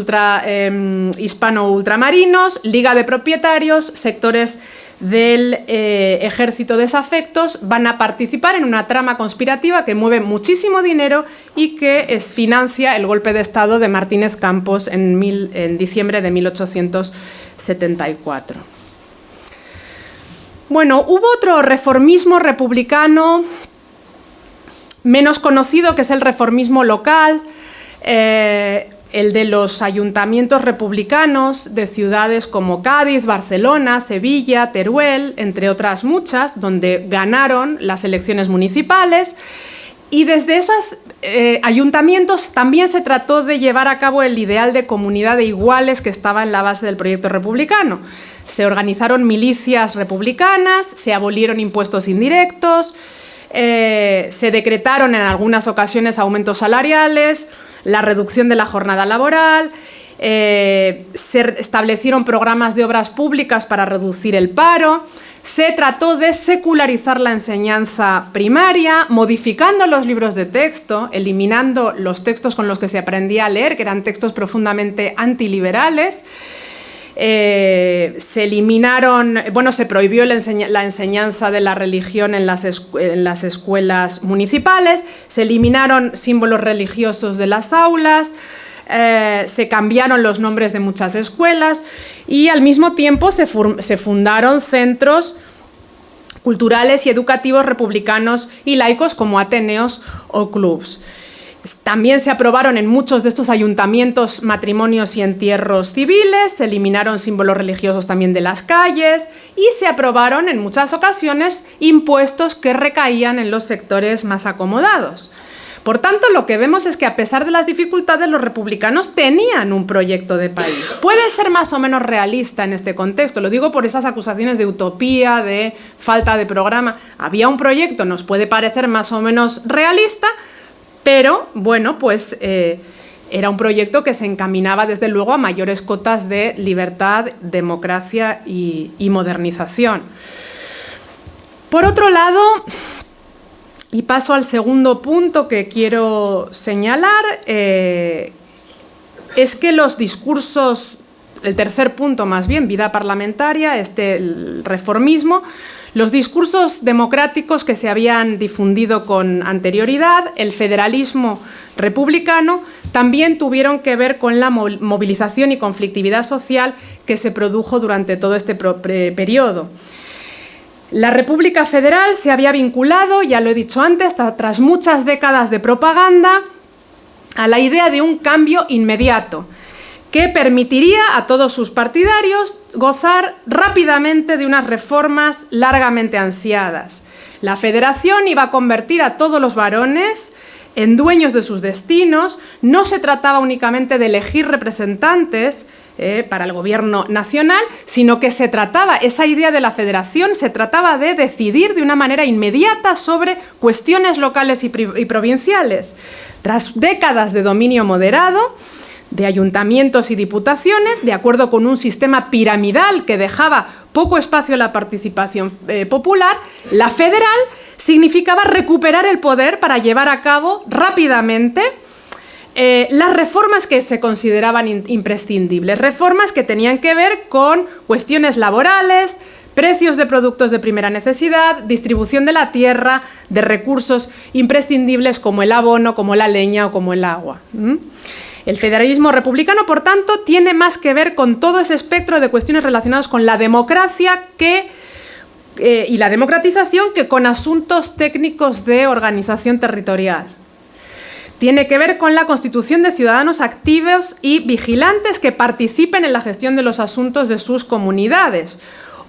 Speaker 2: hispano-ultramarinos, liga de propietarios, sectores del ejército desafectos, van a participar en una trama conspirativa que mueve muchísimo dinero y que financia el golpe de Estado de Martínez Campos en diciembre de 1874. Bueno, hubo otro reformismo republicano menos conocido, que es el reformismo local, el de los ayuntamientos republicanos de ciudades como Cádiz, Barcelona, Sevilla, Teruel, entre otras muchas, donde ganaron las elecciones municipales. Y desde esos ayuntamientos también se trató de llevar a cabo el ideal de comunidad de iguales que estaba en la base del proyecto republicano. Se organizaron milicias republicanas, se abolieron impuestos indirectos, se decretaron en algunas ocasiones aumentos salariales, la reducción de la jornada laboral, se establecieron programas de obras públicas para reducir el paro, se trató de secularizar la enseñanza primaria, modificando los libros de texto, eliminando los textos con los que se aprendía a leer, que eran textos profundamente antiliberales. Se eliminaron, bueno, se prohibió la enseñanza de la religión en las escuelas municipales, se eliminaron símbolos religiosos de las aulas, se cambiaron los nombres de muchas escuelas, y al mismo tiempo se fundaron centros culturales y educativos republicanos y laicos como ateneos o clubs. También se aprobaron en muchos de estos ayuntamientos matrimonios y entierros civiles, se eliminaron símbolos religiosos también de las calles, y se aprobaron en muchas ocasiones impuestos que recaían en los sectores más acomodados. Por tanto, lo que vemos es que, a pesar de las dificultades, los republicanos tenían un proyecto de país. Puede ser más o menos realista en este contexto, lo digo por esas acusaciones de utopía, de falta de programa. Había un proyecto, nos puede parecer más o menos realista, pero, bueno, pues era un proyecto que se encaminaba, desde luego, a mayores cotas de libertad, democracia y modernización. Por otro lado, y paso al segundo punto que quiero señalar, es que los discursos, el tercer punto más bien, vida parlamentaria, el reformismo, los discursos democráticos que se habían difundido con anterioridad, el federalismo republicano, también tuvieron que ver con la movilización y conflictividad social que se produjo durante todo este periodo. La República Federal se había vinculado, ya lo he dicho antes, tras muchas décadas de propaganda, a la idea de un cambio inmediato que permitiría a todos sus partidarios gozar rápidamente de unas reformas largamente ansiadas. La Federación iba a convertir a todos los varones en dueños de sus destinos. No se trataba únicamente de elegir representantes para el gobierno nacional, sino que esa idea de la Federación se trataba de decidir de una manera inmediata sobre cuestiones locales y provinciales. Tras décadas de dominio moderado, de ayuntamientos y diputaciones, de acuerdo con un sistema piramidal que dejaba poco espacio a la participación popular, la federal significaba recuperar el poder para llevar a cabo rápidamente las reformas que se consideraban imprescindibles, reformas que tenían que ver con cuestiones laborales, precios de productos de primera necesidad, distribución de la tierra, de recursos imprescindibles como el abono, como la leña o como el agua. El federalismo republicano, por tanto, tiene más que ver con todo ese espectro de cuestiones relacionadas con la democracia y la democratización que con asuntos técnicos de organización territorial. Tiene que ver con la constitución de ciudadanos activos y vigilantes que participen en la gestión de los asuntos de sus comunidades.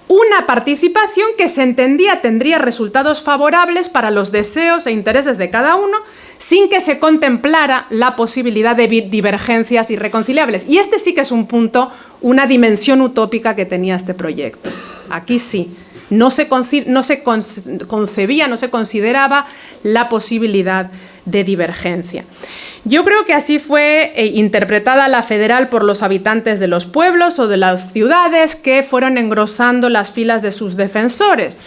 Speaker 2: Una participación que se entendía tendría resultados favorables para los deseos e intereses de cada uno, sin que se contemplara la posibilidad de divergencias irreconciliables. Y este sí que es un punto, una dimensión utópica que tenía este proyecto. Aquí sí, no se concebía, no se consideraba la posibilidad de divergencia. Yo creo que así fue interpretada la federal por los habitantes de los pueblos o de las ciudades que fueron engrosando las filas de sus defensores.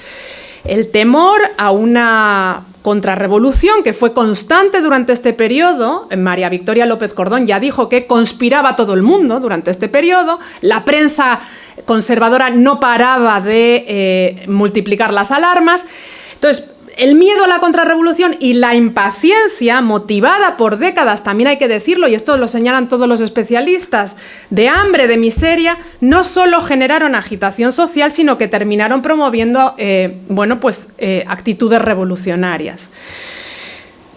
Speaker 2: El temor a una contrarrevolución que fue constante durante este periodo, María Victoria López Cordón ya dijo que conspiraba todo el mundo durante este periodo, la prensa conservadora no paraba de multiplicar las alarmas. Entonces, el miedo a la contrarrevolución y la impaciencia, motivada por décadas, también hay que decirlo, y esto lo señalan todos los especialistas, de hambre, de miseria, no solo generaron agitación social, sino que terminaron promoviendo actitudes revolucionarias.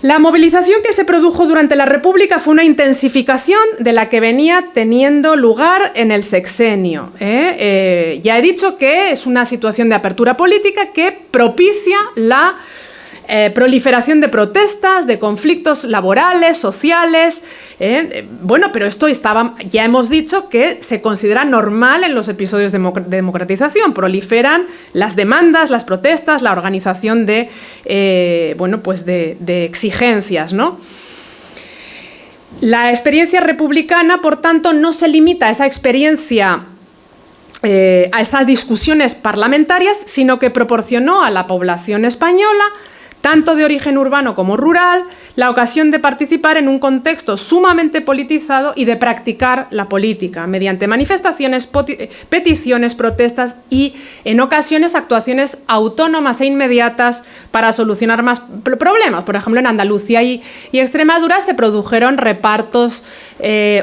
Speaker 2: La movilización que se produjo durante la República fue una intensificación de la que venía teniendo lugar en el sexenio. Ya he dicho que es una situación de apertura política que propicia la proliferación de protestas, de conflictos laborales, sociales. Pero esto ya hemos dicho que se considera normal en los episodios de democratización. Proliferan las demandas, las protestas, la organización de exigencias, ¿no? La experiencia republicana, por tanto, no se limita a esa experiencia, a esas discusiones parlamentarias, sino que proporcionó a la población española, tanto de origen urbano como rural, la ocasión de participar en un contexto sumamente politizado y de practicar la política mediante manifestaciones, peticiones, protestas y, en ocasiones, actuaciones autónomas e inmediatas para solucionar más problemas. Por ejemplo, en Andalucía y Extremadura se produjeron repartos,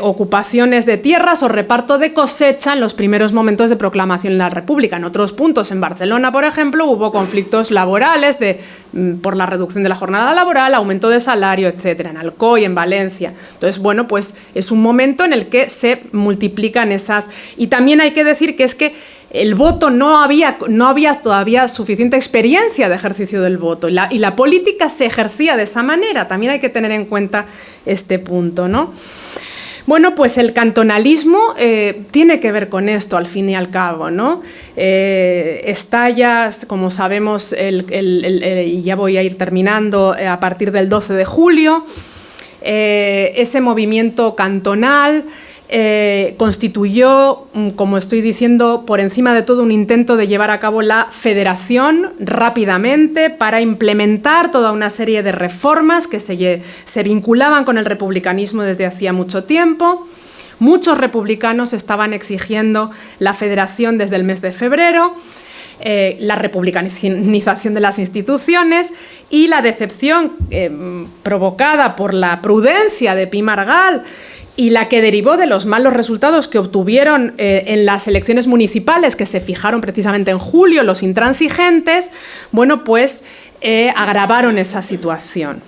Speaker 2: ocupaciones de tierras o reparto de cosecha en los primeros momentos de proclamación de la República. En otros puntos, en Barcelona, por ejemplo, hubo conflictos laborales por la reducción de la jornada laboral, aumento de salario, etcétera, en Alcoy, en Valencia. Entonces, es un momento en el que se multiplican esas. Y también hay que decir que es que el voto no había todavía suficiente experiencia de ejercicio del voto y la política se ejercía de esa manera. También hay que tener en cuenta este punto, ¿no? Bueno, pues el cantonalismo tiene que ver con esto, al fin y al cabo, ¿no? Estalla, como sabemos, y ya voy a ir terminando, a partir del 12 de julio, ese movimiento cantonal constituyó, como estoy diciendo, por encima de todo un intento de llevar a cabo la federación rápidamente para implementar toda una serie de reformas que se vinculaban con el republicanismo desde hacía mucho tiempo. Muchos republicanos estaban exigiendo la federación desde el mes de febrero, la republicanización de las instituciones y la decepción provocada por la prudencia de Pi Margall y la que derivó de los malos resultados que obtuvieron en las elecciones municipales que se fijaron precisamente en julio, los intransigentes, agravaron esa situación.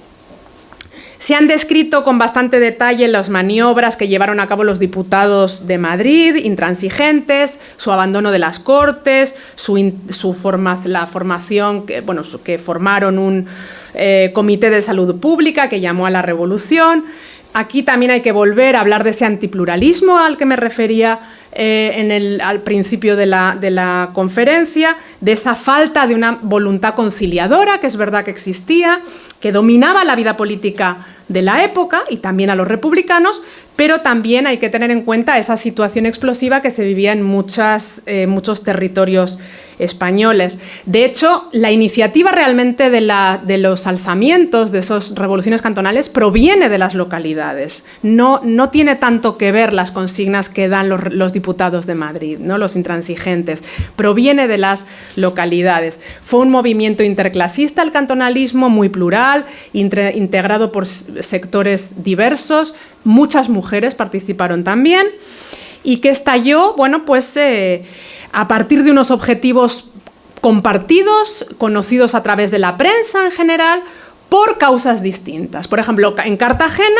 Speaker 2: Se han descrito con bastante detalle las maniobras que llevaron a cabo los diputados de Madrid, intransigentes, su abandono de las Cortes, la formación, que formaron un comité de salud pública que llamó a la revolución. Aquí también hay que volver a hablar de ese antipluralismo al que me refería al principio de la conferencia, de esa falta de una voluntad conciliadora, que es verdad que existía, que dominaba la vida política de la época y también a los republicanos, pero también hay que tener en cuenta esa situación explosiva que se vivía en muchos territorios españoles. De hecho, la iniciativa realmente de los alzamientos, de esas revoluciones cantonales, proviene de las localidades. No tiene tanto que ver las consignas que dan los diputados de Madrid, ¿no? Los intransigentes. Proviene de las localidades. Fue un movimiento interclasista, el cantonalismo, muy plural, integrado por sectores diversos. Muchas mujeres participaron también y que estalló, bueno, pues a partir de unos objetivos compartidos, conocidos a través de la prensa en general, por causas distintas. Por ejemplo, en Cartagena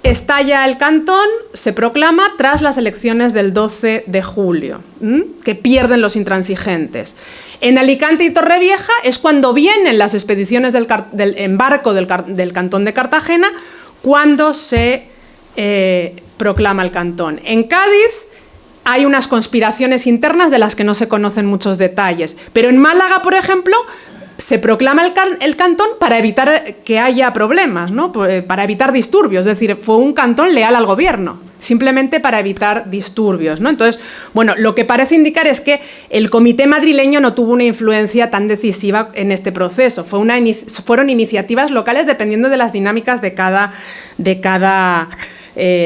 Speaker 2: estalla el cantón, se proclama tras las elecciones del 12 de julio, que pierden los intransigentes. En Alicante y Torrevieja es cuando vienen las expediciones del embarco del cantón de Cartagena, cuando se proclama el cantón. En Cádiz hay unas conspiraciones internas de las que no se conocen muchos detalles, pero en Málaga, por ejemplo, se proclama el cantón para evitar que haya problemas, ¿no? Para evitar disturbios, es decir, fue un cantón leal al gobierno, simplemente para evitar disturbios, ¿no? Entonces, bueno, lo que parece indicar es que el comité madrileño no tuvo una influencia tan decisiva en este proceso, fueron iniciativas locales dependiendo de las dinámicas de cada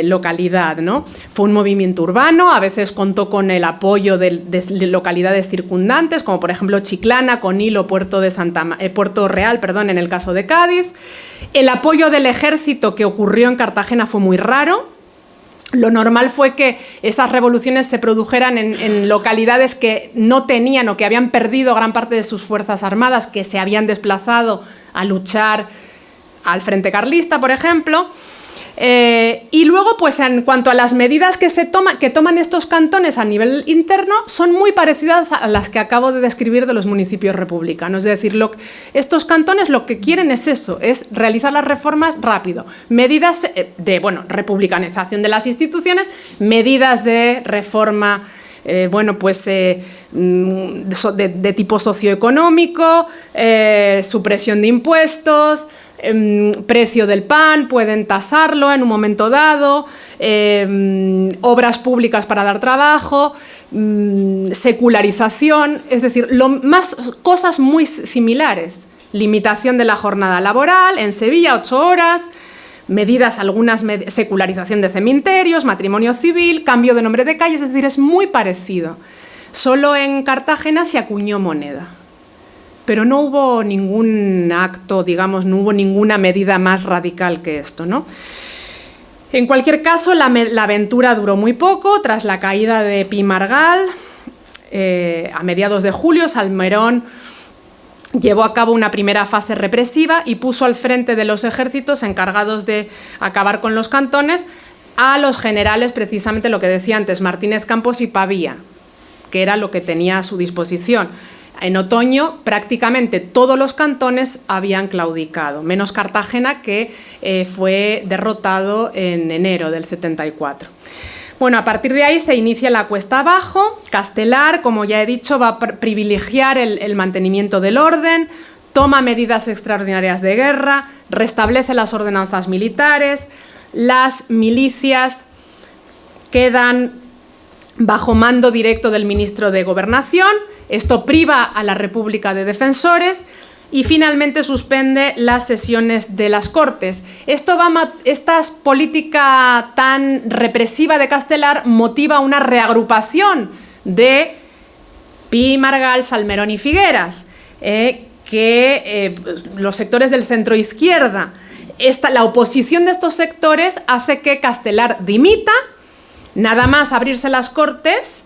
Speaker 2: localidad, ¿no? Fue un movimiento urbano, a veces contó con el apoyo de localidades circundantes, como por ejemplo Chiclana, Conil, Puerto Real, en el caso de Cádiz. El apoyo del ejército que ocurrió en Cartagena fue muy raro. Lo normal fue que esas revoluciones se produjeran en localidades que no tenían o que habían perdido gran parte de sus fuerzas armadas, que se habían desplazado a luchar al frente carlista, por ejemplo. Y luego, pues en cuanto a las medidas que toman estos cantones a nivel interno, son muy parecidas a las que acabo de describir de los municipios republicanos. Es decir, estos cantones lo que quieren es eso, es realizar las reformas rápido. Medidas de, republicanización de las instituciones, medidas de reforma de tipo socioeconómico, supresión de impuestos, precio del pan, pueden tasarlo en un momento dado, obras públicas para dar trabajo, secularización, es decir, cosas muy similares. Limitación de la jornada laboral, en Sevilla 8 horas, secularización de cementerios, matrimonio civil, cambio de nombre de calles, es decir, es muy parecido. Solo en Cartagena se acuñó moneda. Pero no hubo ningún acto, no hubo ninguna medida más radical que esto, ¿no? En cualquier caso, la aventura duró muy poco. Tras la caída de Pi Margall, a mediados de julio, Salmerón llevó a cabo una primera fase represiva y puso al frente de los ejércitos encargados de acabar con los cantones a los generales, precisamente lo que decía antes, Martínez Campos y Pavía, que era lo que tenía a su disposición. En otoño prácticamente todos los cantones habían claudicado, menos Cartagena, que fue derrotado en enero del 74. Bueno, a partir de ahí se inicia la cuesta abajo. Castelar, como ya he dicho, va a privilegiar el mantenimiento del orden, toma medidas extraordinarias de guerra, restablece las ordenanzas militares, las milicias quedan bajo mando directo del ministro de Gobernación. Esto priva a la República de defensores y finalmente suspende las sesiones de las Cortes. Esta política tan represiva de Castelar motiva una reagrupación de Pi, Margall, Salmerón y Figueras, los sectores del centro-izquierda. La oposición de estos sectores hace que Castelar dimita, nada más abrirse las Cortes,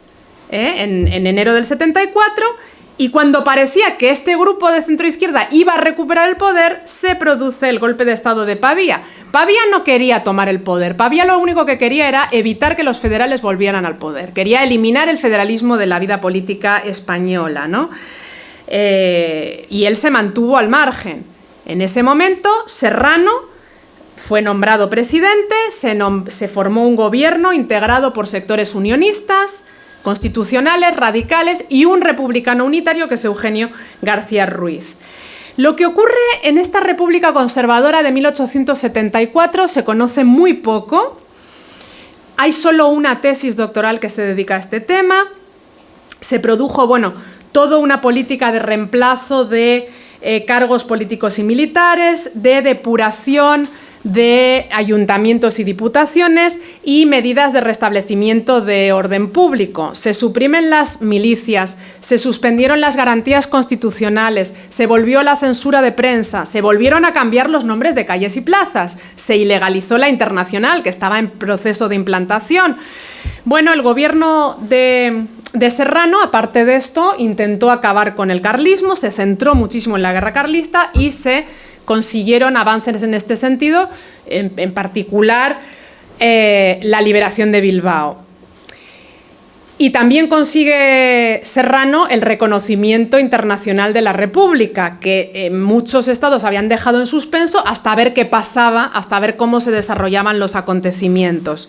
Speaker 2: en enero del 74, y cuando parecía que este grupo de centroizquierda iba a recuperar el poder, se produce el golpe de estado de Pavía. Pavía no quería tomar el poder, Pavía lo único que quería era evitar que los federales volvieran al poder, quería eliminar el federalismo de la vida política española, ¿no? Y él se mantuvo al margen. En ese momento, Serrano fue nombrado presidente, se formó un gobierno integrado por sectores unionistas, constitucionales, radicales y un republicano unitario que es Eugenio García Ruiz. Lo que ocurre en esta República Conservadora de 1874 se conoce muy poco. Hay solo una tesis doctoral que se dedica a este tema. Se produjo, bueno, toda una política de reemplazo de cargos políticos y militares, de depuración de ayuntamientos y diputaciones y medidas de restablecimiento de orden público. Se suprimen las milicias, se suspendieron las garantías constitucionales, se volvió la censura de prensa, se volvieron a cambiar los nombres de calles y plazas, se ilegalizó la Internacional, que estaba en proceso de implantación. Bueno, el gobierno de Serrano, aparte de esto, intentó acabar con el carlismo, se centró muchísimo en la guerra carlista y se consiguieron avances en este sentido, en particular la liberación de Bilbao. Y también consigue Serrano el reconocimiento internacional de la República, que muchos estados habían dejado en suspenso hasta ver qué pasaba, hasta ver cómo se desarrollaban los acontecimientos.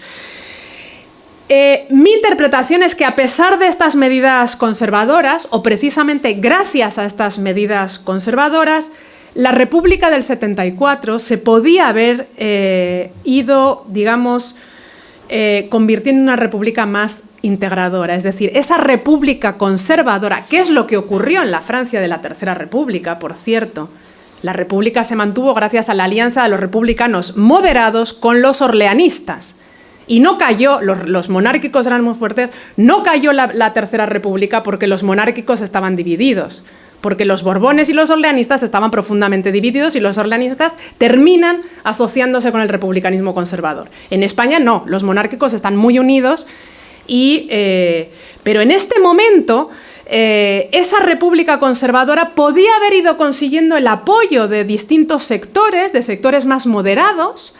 Speaker 2: Mi interpretación es que a pesar de estas medidas conservadoras, o precisamente gracias a estas medidas conservadoras, la República del 74 se podía haber ido, digamos, convirtiendo en una república más integradora. Es decir, esa república conservadora, que es lo que ocurrió en la Francia de la Tercera República, por cierto. La república se mantuvo gracias a la alianza de los republicanos moderados con los orleanistas. Y no cayó, los monárquicos eran muy fuertes, no cayó la Tercera República porque los monárquicos estaban divididos. Porque los Borbones y los orleanistas estaban profundamente divididos y los orleanistas terminan asociándose con el republicanismo conservador. En España no, los monárquicos están muy unidos, pero en este momento esa república conservadora podía haber ido consiguiendo el apoyo de distintos sectores, de sectores más moderados,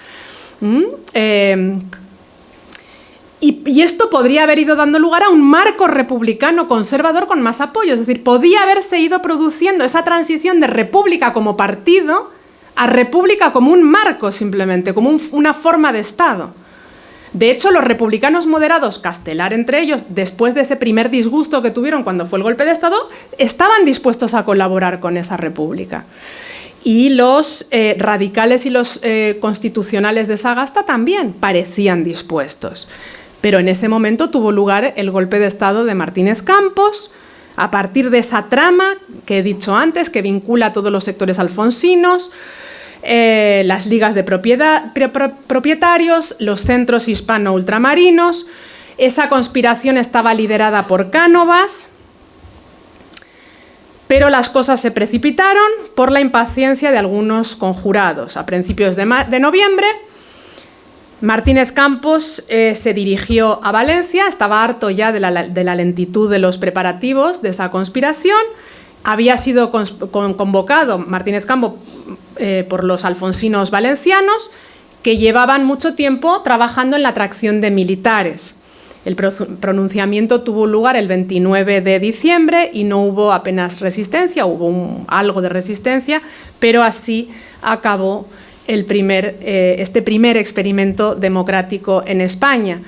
Speaker 2: y esto podría haber ido dando lugar a un marco republicano conservador con más apoyo. Es decir, podía haberse ido produciendo esa transición de república como partido a república como un marco simplemente, como una forma de Estado. De hecho, los republicanos moderados, Castelar entre ellos, después de ese primer disgusto que tuvieron cuando fue el golpe de Estado, estaban dispuestos a colaborar con esa república. Y los radicales y los constitucionales de Sagasta también parecían dispuestos. Pero en ese momento tuvo lugar el golpe de Estado de Martínez Campos, a partir de esa trama que he dicho antes, que vincula a todos los sectores alfonsinos, las ligas de propietarios, los centros hispano-ultramarinos. Esa conspiración estaba liderada por Cánovas, pero las cosas se precipitaron por la impaciencia de algunos conjurados. A principios de noviembre, Martínez Campos se dirigió a Valencia, estaba harto ya de la lentitud de los preparativos de esa conspiración. Había sido convocado Martínez Campos por los alfonsinos valencianos, que llevaban mucho tiempo trabajando en la atracción de militares. El pronunciamiento tuvo lugar el 29 de diciembre y no hubo apenas resistencia, hubo algo de resistencia, pero así acabó este primer experimento democrático en España.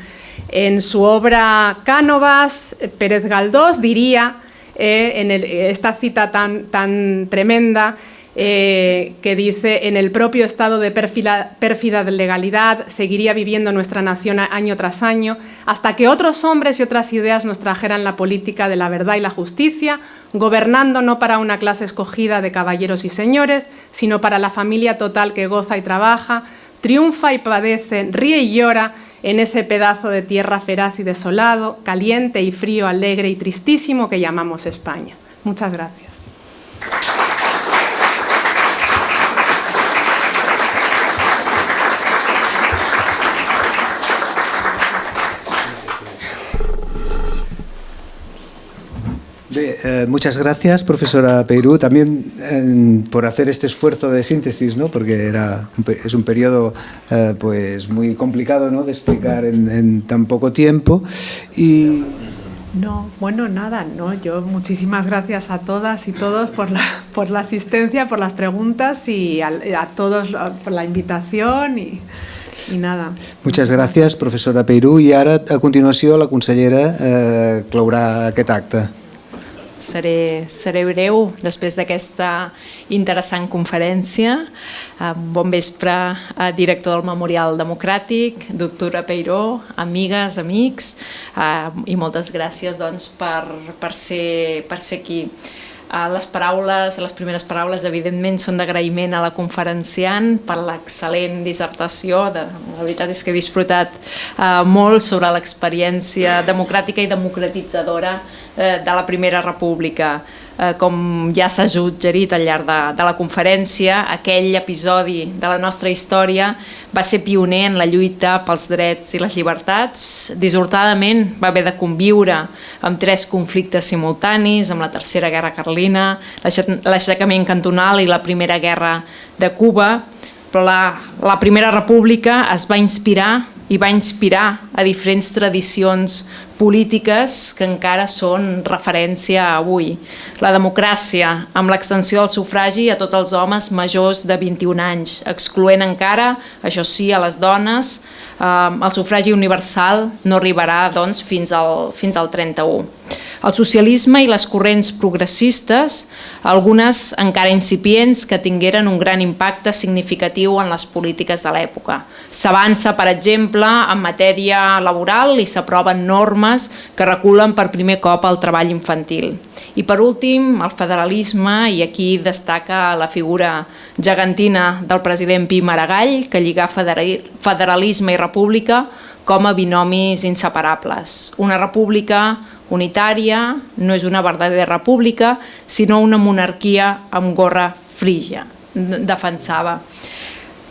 Speaker 2: En su obra Cánovas, Pérez Galdós diría, esta cita tan tremenda, que dice: en el propio estado de pérfida legalidad seguiría viviendo nuestra nación año tras año, hasta que otros hombres y otras ideas nos trajeran la política de la verdad y la justicia, gobernando no para una clase escogida de caballeros y señores, sino para la familia total que goza y trabaja, triunfa y padece, ríe y llora en ese pedazo de tierra feraz y desolado, caliente y frío, alegre y tristísimo que llamamos España. Muchas gracias.
Speaker 1: Muchas gracias, profesora Peiró, también por hacer este esfuerzo de síntesis, ¿no? Porque es un periodo pues muy complicado, ¿no?, de explicar en tan poco tiempo. Y
Speaker 2: no, bueno, nada, no, yo muchísimas gracias a todas y todos por la asistencia, por las preguntas y a todos por la invitación y nada.
Speaker 1: Muchas gràcies, professora Peiró. I ara, a continuació, la consellera claurà aquest acte.
Speaker 3: Seré breu després d'aquesta interessant conferència. Bon vespre, director del Memorial Democràtic, doctora Peiró, amigues, amics, i moltes gràcies per ser aquí. Les primeres paraules, evidentment, són d'agraïment a la conferenciant per l'excel·lent dissertació. La veritat és que he disfrutat molt sobre l'experiència democràtica i democratitzadora de la Primera República. Com ja s'ha suggerit al llarg de la conferència, aquell episodi de la nostra història va ser pioner en la lluita pels drets i les llibertats. Dissortadament va haver de conviure amb 3 conflictes simultanis, amb la Tercera Guerra Carlina, l'aixecament cantonal i la Primera Guerra de Cuba, però la Primera República es va inspirar i va inspirar a diferents tradicions polítiques que encara són referència avui. La democràcia, amb l'extensió del sufragi a tots els homes majors de 21 anys, excloent encara, això sí, a les dones. El sufragi universal no arribarà, doncs, fins al 31. El socialisme i les corrents progressistes, algunes encara incipients, que tingueren un gran impacte significatiu en les polítiques de l'època. S'avança, per exemple, en matèria laboral i s'aproven normes que reculen per primer cop el treball infantil. I per últim, el federalisme, i aquí destaca la figura gegantina del president Pi Maragall, que lliga federalisme i república com a binomis inseparables. Una república unitària no és una verdadera república, sinó una monarquia amb gorra frígia, defensava.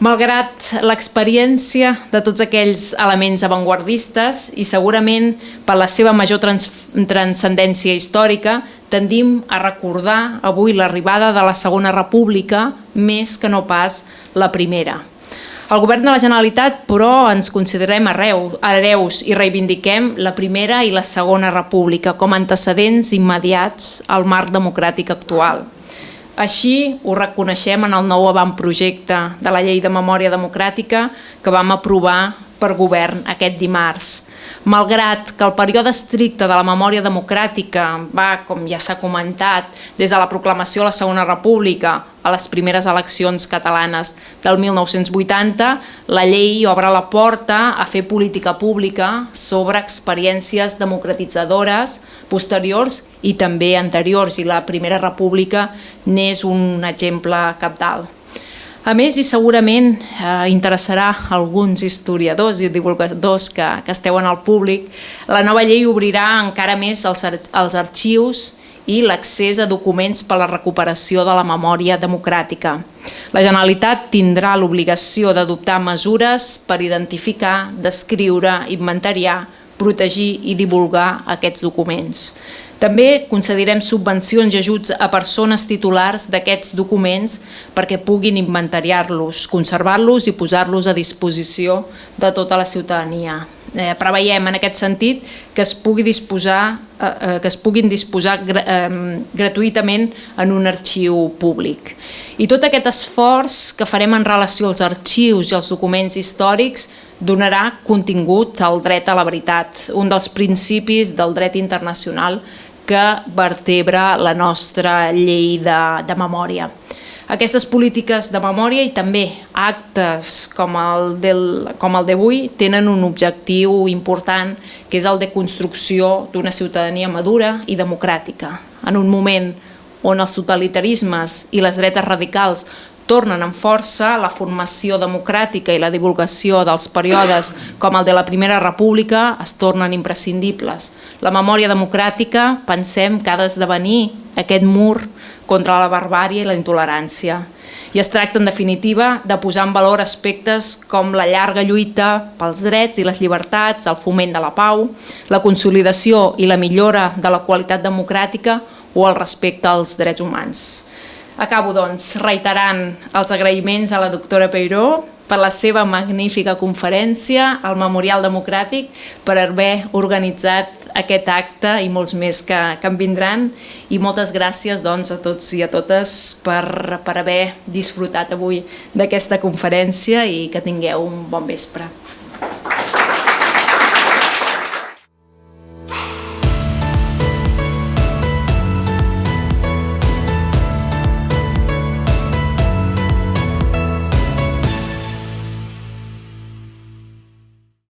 Speaker 3: Malgrat l'experiència de tots aquells elements avantguardistes i segurament per la seva major transcendència històrica, tendim a recordar avui l'arribada de la Segona República més que no pas la Primera. El govern de la Generalitat, però, ens considerem hereus i reivindiquem la Primera i la Segona República com a antecedents immediats al marc democràtic actual. Així ho reconeixem en el nou avantprojecte de la Llei de Memòria Democràtica que vam aprovar per govern aquest dimarts. Malgrat que el període estricte de la memòria democràtica va, com ja s'ha comentat, des de la proclamació de la Segona República a les primeres eleccions catalanes del 1980, la llei obre la porta a fer política pública sobre experiències democratitzadores posteriors i també anteriors, i la Primera República n'és un exemple cabdal. A més, i segurament interessarà a alguns historiadors i divulgadors que esteu en el públic, la nova llei obrirà encara més els arxius i l'accés a documents per a la recuperació de la memòria democràtica. La Generalitat tindrà l'obligació d'adoptar mesures per identificar, descriure, inventariar, protegir i divulgar aquests documents. També concedirem subvencions i ajuts a persones titulars d'aquests documents perquè puguin inventariar-los, conservar-los i posar-los a disposició de tota la ciutadania. Preveiem en aquest sentit que es puguin disposar gratuïtament en un arxiu públic. I tot aquest esforç que farem en relació als arxius i als documents històrics donarà contingut al dret a la veritat, un dels principis del dret internacional que vertebra la nostra llei de memòria. Aquestes polítiques de memòria i també actes com el d'avui tenen un objectiu important, que és el de construcció d'una ciutadania madura i democràtica. En un moment on els totalitarismes i les dretes radicals tornen amb força, la formació democràtica i la divulgació dels períodes com el de la Primera República es tornen imprescindibles. La memòria democràtica, pensem, que ha d'esdevenir aquest mur contra la barbàrie i la intolerància. I es tracta, en definitiva, de posar en valor aspectes com la llarga lluita pels drets i les llibertats, el foment de la pau, la consolidació i la millora de la qualitat democràtica o el respecte als drets humans. Acabo, doncs, reiterant els agraïments a la doctora Peiró per la seva magnífica conferència al Memorial Democràtic, per haver organitzat aquest acte i molts més que en vindran, i moltes gràcies, doncs, a tots i a totes per haver disfrutat avui d'aquesta conferència i que tingueu un bon vespre.